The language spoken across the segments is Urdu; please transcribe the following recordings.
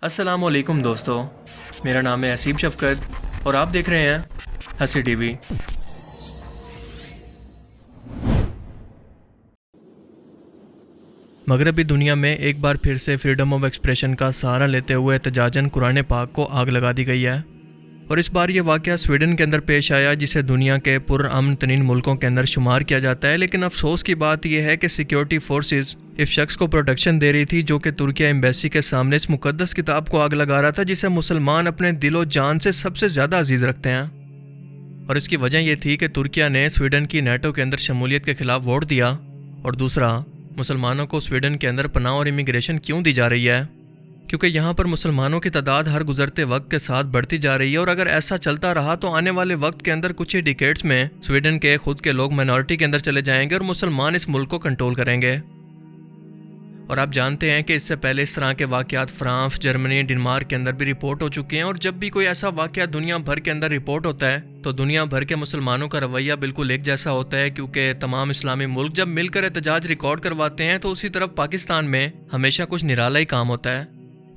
السلام علیکم دوستو، میرا نام ہے حسیب شفقت اور آپ دیکھ رہے ہیں ہنسی ٹی وی۔ مغربی دنیا میں ایک بار پھر سے فریڈم آف ایکسپریشن کا سہارا لیتے ہوئے احتجاجاً قرآن پاک کو آگ لگا دی گئی ہے، اور اس بار یہ واقعہ سویڈن کے اندر پیش آیا، جسے دنیا کے پرامن ترین ملکوں کے اندر شمار کیا جاتا ہے۔ لیکن افسوس کی بات یہ ہے کہ سیکیورٹی فورسز اس شخص کو پروٹیکشن دے رہی تھی جو کہ ترکیہ ایمبیسی کے سامنے اس مقدس کتاب کو آگ لگا رہا تھا، جسے مسلمان اپنے دل و جان سے سب سے زیادہ عزیز رکھتے ہیں۔ اور اس کی وجہ یہ تھی کہ ترکیہ نے سویڈن کی نیٹو کے اندر شمولیت کے خلاف ووٹ دیا، اور دوسرا، مسلمانوں کو سویڈن کے اندر پناہ اور امیگریشن کیوں دی جا رہی ہے؟ کیونکہ یہاں پر مسلمانوں کی تعداد ہر گزرتے وقت کے ساتھ بڑھتی جا رہی ہے، اور اگر ایسا چلتا رہا تو آنے والے وقت کے اندر کچھ ہی ڈیکیڈز میں سویڈن کے خود کے لوگ مائنورٹی کے اندر چلے جائیں گے اور مسلمان اس ملک کو کنٹرول کریں گے۔ اور آپ جانتے ہیں کہ اس سے پہلے اس طرح کے واقعات فرانس، جرمنی، ڈنمارک کے اندر بھی رپورٹ ہو چکے ہیں، اور جب بھی کوئی ایسا واقعہ دنیا بھر کے اندر رپورٹ ہوتا ہے تو دنیا بھر کے مسلمانوں کا رویہ بالکل ایک جیسا ہوتا ہے، کیونکہ تمام اسلامی ملک جب مل کر احتجاج ریکارڈ کرواتے ہیں تو اسی طرف پاکستان میں ہمیشہ کچھ نرالا ہی کام ہوتا ہے،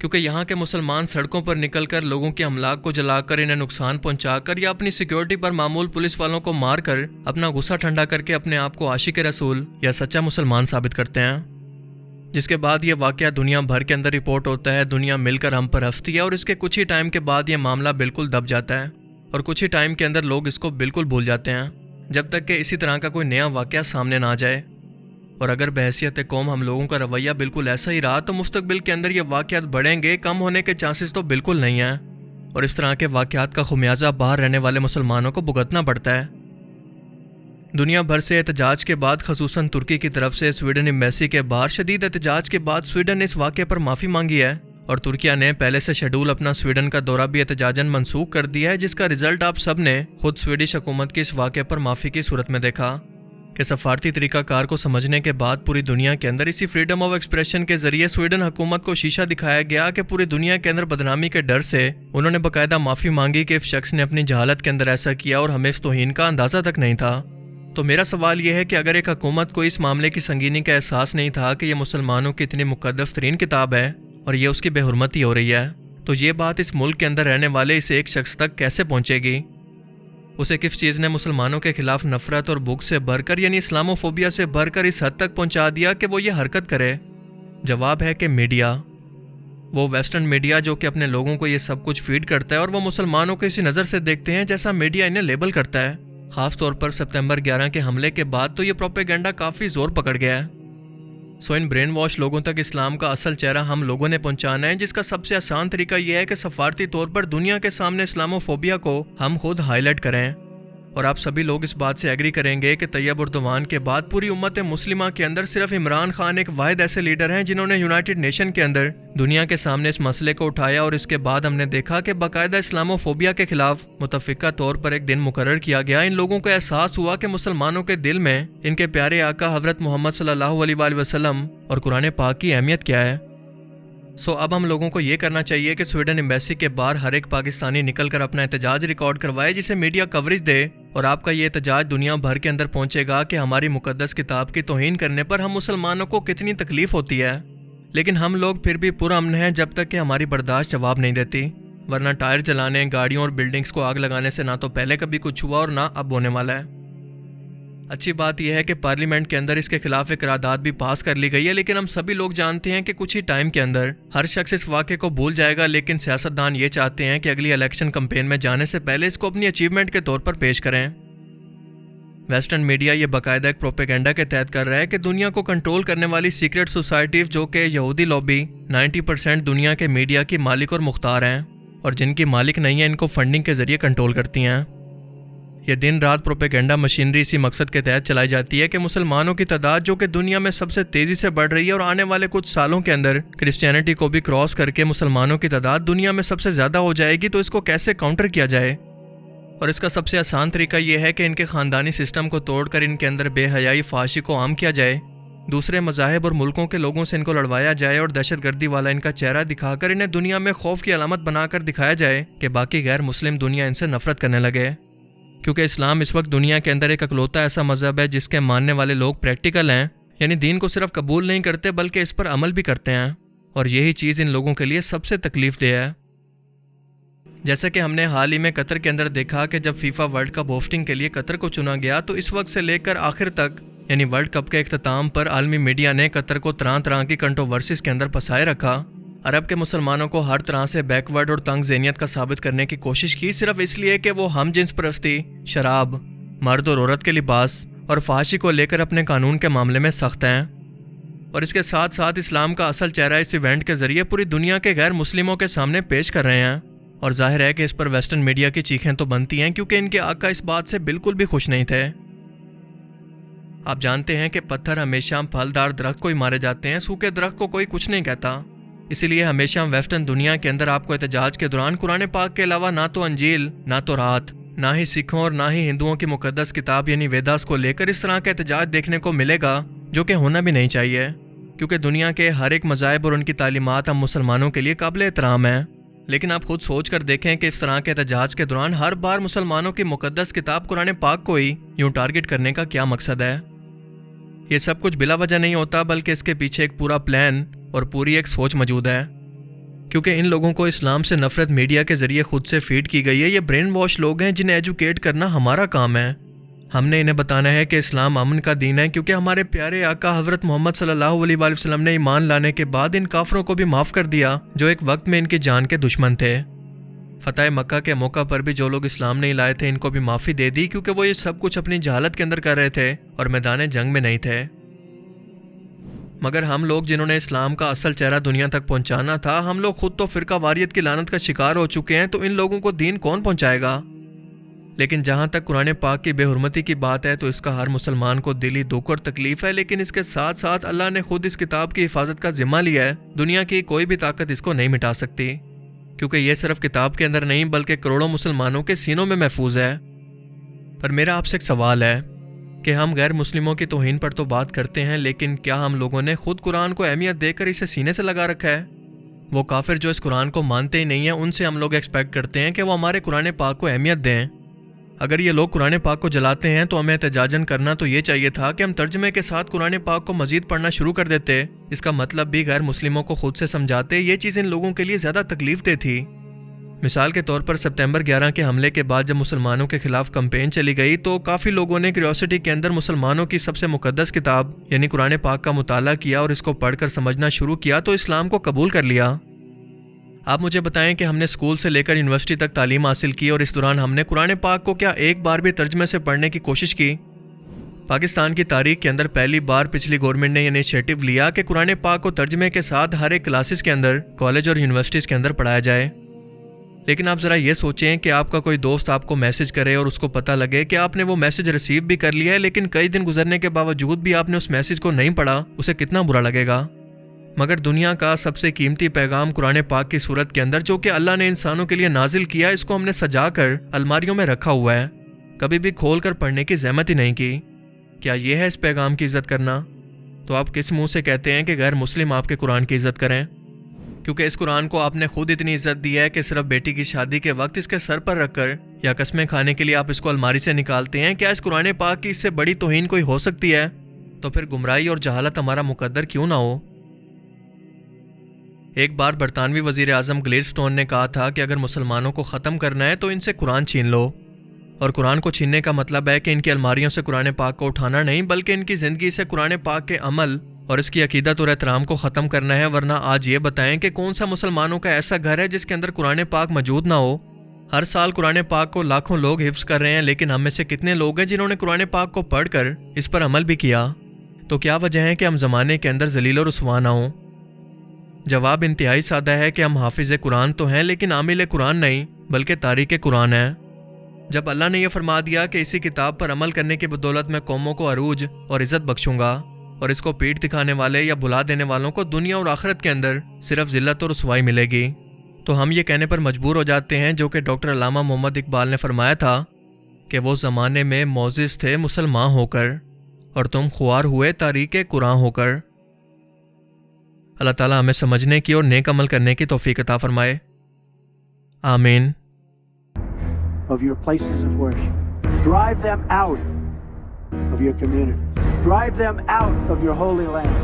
کیونکہ یہاں کے مسلمان سڑکوں پر نکل کر لوگوں کے املاک کو جلا کر، انہیں نقصان پہنچا کر، یا اپنی سیکیورٹی پر معمول پولیس والوں کو مار کر اپنا غصہ ٹھنڈا کر کے اپنے آپ کو عاشق رسول یا سچا مسلمان ثابت کرتے ہیں، جس کے بعد یہ واقعہ دنیا بھر کے اندر رپورٹ ہوتا ہے، دنیا مل کر ہم پر ہنستی ہے، اور اس کے کچھ ہی ٹائم کے بعد یہ معاملہ بالکل دب جاتا ہے، اور کچھ ہی ٹائم کے اندر لوگ اس کو بالکل بھول جاتے ہیں، جب تک کہ اسی طرح کا کوئی نیا واقعہ سامنے نہ آ جائے۔ اور اگر بحیثیت قوم ہم لوگوں کا رویہ بالکل ایسا ہی رہا تو مستقبل کے اندر یہ واقعات بڑھیں گے، کم ہونے کے چانسز تو بالکل نہیں ہیں، اور اس طرح کے واقعات کا خمیازہ باہر رہنے والے مسلمانوں کو بھگتنا پڑتا ہے۔ دنیا بھر سے احتجاج کے بعد خصوصاً ترکی کی طرف سے سویڈن ایمبیسی کے باہر شدید احتجاج کے بعد سویڈن نے اس واقعے پر معافی مانگی ہے، اور ترکیہ نے پہلے سے شیڈول اپنا سویڈن کا دورہ بھی احتجاجاً منسوخ کر دیا ہے، جس کا رزلٹ آپ سب نے خود سویڈش حکومت کی اس واقعے پر معافی کی صورت میں دیکھا کہ سفارتی طریقہ کار کو سمجھنے کے بعد پوری دنیا کے اندر اسی فریڈم آف ایکسپریشن کے ذریعے سویڈن حکومت کو شیشہ دکھایا گیا کہ پوری دنیا کے اندر بدنامی کے ڈر سے انہوں نے باقاعدہ معافی مانگی کہ اس شخص نے اپنی جہالت کے اندر ایسا کیا اور ہمیں اس توہین کا اندازہ تک نہیں تھا۔ تو میرا سوال یہ ہے کہ اگر ایک حکومت کو اس معاملے کی سنگینی کا احساس نہیں تھا کہ یہ مسلمانوں کی اتنی مقدس ترین کتاب ہے اور یہ اس کی بے حرمتی ہو رہی ہے، تو یہ بات اس ملک کے اندر رہنے والے اس ایک شخص تک کیسے پہنچے گی؟ اسے کس چیز نے مسلمانوں کے خلاف نفرت اور بغض سے بھر کر، یعنی اسلاموفوبیا سے بھر کر اس حد تک پہنچا دیا کہ وہ یہ حرکت کرے؟ جواب ہے کہ میڈیا، وہ ویسٹرن میڈیا جو کہ اپنے لوگوں کو یہ سب کچھ فیڈ کرتا ہے، اور وہ مسلمانوں کو اسی نظر سے دیکھتے ہیں جیسا میڈیا انہیں لیبل کرتا ہے۔ خاص طور پر سپتمبر 11 کے حملے کے بعد تو یہ پروپیگنڈا کافی زور پکڑ گیا ہے۔ ان برین واش لوگوں تک اسلام کا اصل چہرہ ہم لوگوں نے پہنچانا ہے، جس کا سب سے آسان طریقہ یہ ہے کہ سفارتی طور پر دنیا کے سامنے اسلاموفوبیا کو ہم خود ہائی لائٹ کریں۔ اور آپ سبھی لوگ اس بات سے ایگری کریں گے کہ طیب اردوان کے بعد پوری امت مسلمہ کے اندر صرف عمران خان ایک واحد ایسے لیڈر ہیں جنہوں نے یونائٹڈ نیشن کے اندر دنیا کے سامنے اس مسئلے کو اٹھایا، اور اس کے بعد ہم نے دیکھا کہ باقاعدہ اسلاموفوبیا کے خلاف متفقہ طور پر ایک دن مقرر کیا گیا۔ ان لوگوں کو احساس ہوا کہ مسلمانوں کے دل میں ان کے پیارے آقا حضرت محمد صلی اللہ علیہ وآلہ وسلم اور قرآن پاک کی اہمیت کیا ہے۔ اب ہم لوگوں کو یہ کرنا چاہیے کہ سویڈن ایمبیسی کے باہر ہر ایک پاکستانی نکل کر اپنا احتجاج ریکارڈ کروائے، جسے میڈیا کوریج دے، اور آپ کا یہ احتجاج دنیا بھر کے اندر پہنچے گا کہ ہماری مقدس کتاب کی توہین کرنے پر ہم مسلمانوں کو کتنی تکلیف ہوتی ہے، لیکن ہم لوگ پھر بھی پرامن ہیں جب تک کہ ہماری برداشت جواب نہیں دیتی، ورنہ ٹائر جلانے، گاڑیوں اور بلڈنگز کو آگ لگانے سے نہ تو پہلے کبھی کچھ ہوا اور نہ اب ہونے والا ہے۔ اچھی بات یہ ہے کہ پارلیمنٹ کے اندر اس کے خلاف ایک قرارداد بھی پاس کر لی گئی ہے، لیکن ہم سبھی لوگ جانتے ہیں کہ کچھ ہی ٹائم کے اندر ہر شخص اس واقعے کو بھول جائے گا، لیکن سیاستدان یہ چاہتے ہیں کہ اگلی الیکشن کمپین میں جانے سے پہلے اس کو اپنی اچیومنٹ کے طور پر پیش کریں۔ ویسٹرن میڈیا یہ باقاعدہ ایک پروپیگنڈا کے تحت کر رہا ہے کہ دنیا کو کنٹرول کرنے والی سیکرٹ سوسائٹیز جو کہ یہودی لابی 90% دنیا کے میڈیا کی مالک اور مختار ہیں، اور جن کی مالک نہیں ہیں ان کو فنڈنگ کے ذریعے کنٹرول کرتی ہیں۔ یہ دن رات پروپیگنڈا مشینری اسی مقصد کے تحت چلائی جاتی ہے کہ مسلمانوں کی تعداد جو کہ دنیا میں سب سے تیزی سے بڑھ رہی ہے، اور آنے والے کچھ سالوں کے اندر کرسچینٹی کو بھی کراس کر کے مسلمانوں کی تعداد دنیا میں سب سے زیادہ ہو جائے گی، تو اس کو کیسے کاؤنٹر کیا جائے؟ اور اس کا سب سے آسان طریقہ یہ ہے کہ ان کے خاندانی سسٹم کو توڑ کر ان کے اندر بے حیائی فحاشی کو عام کیا جائے، دوسرے مذاہب اور ملکوں کے لوگوں سے ان کو لڑوایا جائے، اور دہشت گردی والا ان کا چہرہ دکھا کر انہیں دنیا میں خوف کی علامت بنا کر دکھایا جائے کہ باقی غیر مسلم دنیا ان سے نفرت کرنے لگے، کیونکہ اسلام اس وقت دنیا کے اندر ایک اکلوتا ایسا مذہب ہے جس کے ماننے والے لوگ پریکٹیکل ہیں، یعنی دین کو صرف قبول نہیں کرتے بلکہ اس پر عمل بھی کرتے ہیں، اور یہی چیز ان لوگوں کے لیے سب سے تکلیف دہ ہے۔ جیسا کہ ہم نے حال ہی میں قطر کے اندر دیکھا کہ جب فیفا ورلڈ کپ ہوسٹنگ کے لیے قطر کو چنا گیا تو اس وقت سے لے کر آخر تک یعنی ورلڈ کپ کے اختتام پر عالمی میڈیا نے قطر کو طرح طرح کی کنٹروورسیز کے اندر پھنسائے رکھا۔ عرب کے مسلمانوں کو ہر طرح سے بیک ورڈ اور تنگ ذہنیت کا ثابت کرنے کی کوشش کی، صرف اس لیے کہ وہ ہم جنس پرستی، شراب، مرد اور عورت کے لباس اور فحاشی کو لے کر اپنے قانون کے معاملے میں سخت ہیں۔ اور اس کے ساتھ ساتھ اسلام کا اصل چہرہ اس ایونٹ کے ذریعے پوری دنیا کے غیر مسلموں کے سامنے پیش کر رہے ہیں، اور ظاہر ہے کہ اس پر ویسٹرن میڈیا کی چیخیں تو بنتی ہیں کیونکہ ان کے آقا اس بات سے بالکل بھی خوش نہیں تھے۔ آپ جانتے ہیں کہ پتھر ہمیشہ پھلدار درخت کو ہی مارے جاتے ہیں، سوکھے درخت کو کوئی کچھ نہیں کہتا۔ اسی لیے ہمیشہ ویسٹرن دنیا کے اندر آپ کو احتجاج کے دوران قرآن پاک کے علاوہ نہ تو انجیل، نہ تو رات، نہ ہی سکھوں اور نہ ہی ہندوؤں کی مقدس کتاب یعنی ویداس کو لے کر اس طرح کا احتجاج دیکھنے کو ملے گا، جو کہ ہونا بھی نہیں چاہیے، کیونکہ دنیا کے ہر ایک مذاہب اور ان کی تعلیمات ہم مسلمانوں کے لیے قابل احترام ہیں۔ لیکن آپ خود سوچ کر دیکھیں کہ اس طرح کے احتجاج کے دوران ہر بار مسلمانوں کی مقدس کتاب قرآن پاک کو ہی یوں ٹارگٹ کرنے کا کیا مقصد ہے؟ یہ سب کچھ بلا وجہ نہیں ہوتا، بلکہ اس کے پیچھے ایک پورا پلان اور پوری ایک سوچ موجود ہے، کیونکہ ان لوگوں کو اسلام سے نفرت میڈیا کے ذریعے خود سے فیڈ کی گئی ہے۔ یہ برین واش لوگ ہیں جنہیں ایجوکیٹ کرنا ہمارا کام ہے۔ ہم نے انہیں بتانا ہے کہ اسلام امن کا دین ہے، کیونکہ ہمارے پیارے آقا حضرت محمد صلی اللہ علیہ وآلہ وسلم نے ایمان لانے کے بعد ان کافروں کو بھی معاف کر دیا جو ایک وقت میں ان کی جان کے دشمن تھے۔ فتح مکہ کے موقع پر بھی جو لوگ اسلام نہیں لائے تھے ان کو بھی معافی دے دی، کیونکہ وہ یہ سب کچھ اپنی جہالت کے اندر کر رہے تھے اور میدان جنگ میں نہیں تھے۔ مگر ہم لوگ جنہوں نے اسلام کا اصل چہرہ دنیا تک پہنچانا تھا، ہم لوگ خود تو فرقہ واریت کی لعنت کا شکار ہو چکے ہیں، تو ان لوگوں کو دین کون پہنچائے گا؟ لیکن جہاں تک قرآن پاک کی بے حرمتی کی بات ہے تو اس کا ہر مسلمان کو دلی دکھ اور تکلیف ہے، لیکن اس کے ساتھ ساتھ اللہ نے خود اس کتاب کی حفاظت کا ذمہ لیا ہے۔ دنیا کی کوئی بھی طاقت اس کو نہیں مٹا سکتی، کیونکہ یہ صرف کتاب کے اندر نہیں بلکہ کروڑوں مسلمانوں کے سینوں میں محفوظ ہے۔ پر میرا آپ سے ایک سوال ہے کہ ہم غیر مسلموں کی توہین پر تو بات کرتے ہیں، لیکن کیا ہم لوگوں نے خود قرآن کو اہمیت دے کر اسے سینے سے لگا رکھا ہے؟ وہ کافر جو اس قرآن کو مانتے ہی نہیں ہیں، ان سے ہم لوگ ایکسپیکٹ کرتے ہیں کہ وہ ہمارے قرآن پاک کو اہمیت دیں۔ اگر یہ لوگ قرآن پاک کو جلاتے ہیں تو ہمیں احتجاجاً کرنا تو یہ چاہیے تھا کہ ہم ترجمے کے ساتھ قرآن پاک کو مزید پڑھنا شروع کر دیتے، اس کا مطلب بھی غیر مسلموں کو خود سے سمجھاتے۔ یہ چیز ان لوگوں کے لیے زیادہ تکلیف دہ تھی۔ مثال کے طور پر سپتمبر 11 کے حملے کے بعد جب مسلمانوں کے خلاف کمپین چلی گئی تو کافی لوگوں نے کیوریوسٹی کے اندر مسلمانوں کی سب سے مقدس کتاب یعنی قرآن پاک کا مطالعہ کیا اور اس کو پڑھ کر سمجھنا شروع کیا تو اسلام کو قبول کر لیا۔ آپ مجھے بتائیں کہ ہم نے اسکول سے لے کر یونیورسٹی تک تعلیم حاصل کی اور اس دوران ہم نے قرآن پاک کو کیا ایک بار بھی ترجمے سے پڑھنے کی کوشش کی؟ پاکستان کی تاریخ کے اندر پہلی بار پچھلی گورنمنٹ نے یہ انیشیٹو لیا کہ قرآن پاک کو ترجمے کے ساتھ ہر ایک کلاسز کے اندر کالج اور یونیورسٹیز کے اندر پڑھایا جائے۔ لیکن آپ ذرا یہ سوچیں کہ آپ کا کوئی دوست آپ کو میسج کرے اور اس کو پتہ لگے کہ آپ نے وہ میسج ریسیو بھی کر لیا ہے، لیکن کئی دن گزرنے کے باوجود بھی آپ نے اس میسج کو نہیں پڑھا، اسے کتنا برا لگے گا۔ مگر دنیا کا سب سے قیمتی پیغام قرآن پاک کی صورت کے اندر جو کہ اللہ نے انسانوں کے لیے نازل کیا، اس کو ہم نے سجا کر الماریوں میں رکھا ہوا ہے، کبھی بھی کھول کر پڑھنے کی زحمت ہی نہیں کی۔ کیا یہ ہے اس پیغام کی عزت کرنا؟ تو آپ کس منہ سے کہتے ہیں کہ غیر مسلم آپ کے قرآن کی عزت کریں؟ کیونکہ اس قرآن کو آپ نے خود اتنی عزت دی ہے کہ صرف بیٹی کی شادی کے وقت اس کے سر پر رکھ کر یا قسمیں کھانے کے لیے آپ اس کو الماری سے نکالتے ہیں۔ کیا اس قرآن پاک کی اس سے بڑی توہین کوئی ہو سکتی ہے؟ تو پھر گمراہی اور جہالت ہمارا مقدر کیوں نہ ہو؟ ایک بار برطانوی وزیر اعظم گلیڈسٹون نے کہا تھا کہ اگر مسلمانوں کو ختم کرنا ہے تو ان سے قرآن چھین لو، اور قرآن کو چھیننے کا مطلب ہے کہ ان کی الماریوں سے قرآن پاک کو اٹھانا نہیں، بلکہ ان کی زندگی سے قرآن پاک کے عمل اور اس کی عقیدت اور احترام کو ختم کرنا ہے۔ ورنہ آج یہ بتائیں کہ کون سا مسلمانوں کا ایسا گھر ہے جس کے اندر قرآن پاک موجود نہ ہو؟ ہر سال قرآن پاک کو لاکھوں لوگ حفظ کر رہے ہیں، لیکن ہم میں سے کتنے لوگ ہیں جنہوں نے قرآن پاک کو پڑھ کر اس پر عمل بھی کیا؟ تو کیا وجہ ہے کہ ہم زمانے کے اندر ذلیل و رسوا نہ ہوں؟ جواب انتہائی سادہ ہے کہ ہم حافظ قرآن تو ہیں لیکن عامل قرآن نہیں بلکہ تارک قرآن ہیں۔ جب اللہ نے یہ فرما دیا کہ اسی کتاب پر عمل کرنے کی بدولت میں قوموں کو عروج اور عزت بخشوں گا، اور اس کو پیٹ دکھانے والے یا بھلا دینے والوں کو دنیا اور آخرت کے اندر صرف ذلت اور رسوائی ملے گی، تو ہم یہ کہنے پر مجبور ہو جاتے ہیں جو کہ ڈاکٹر علامہ محمد اقبال نے فرمایا تھا کہ وہ زمانے میں معزز تھے مسلمان ہو کر، اور تم خوار ہوئے تاریک قرآن ہو کر۔ اللہ تعالیٰ ہمیں سمجھنے کی اور نیک عمل کرنے کی توفیق عطا فرمائے، آمین۔ Of your places of worship. Drive them out of your community. Drive them out of your holy land.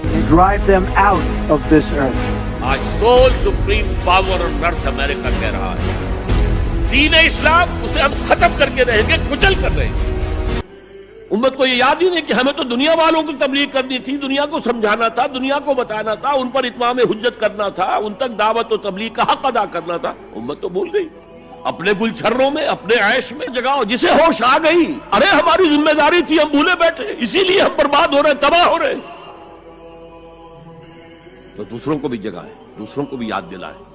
and drive them out of this earth. آج سول سپریم پاور اور نارتھ امریکہ کہہ رہا ہے دین اسلام اسے ہم ختم کر کے رہیں گے، کچل کر رہیں گے۔ امت کو یہ یاد ہی نہیں کہ ہمیں تو دنیا والوں کی تبلیغ کرنی تھی، دنیا کو سمجھانا تھا، دنیا کو بتانا تھا، ان پر اتمام حجت کرنا تھا، ان تک دعوت و تبلیغ کا حق ادا کرنا تھا۔ امت تو بھول گئی، اپنے گلچھروں میں، اپنے عیش میں جگاؤ۔ جسے ہوش آ گئی، ارے ہماری ذمہ داری تھی، ہم بھولے بیٹھے، اسی لیے ہم برباد ہو رہے، تباہ ہو رہے۔ تو دوسروں کو بھی جگائیں، دوسروں کو بھی یاد دلائیں۔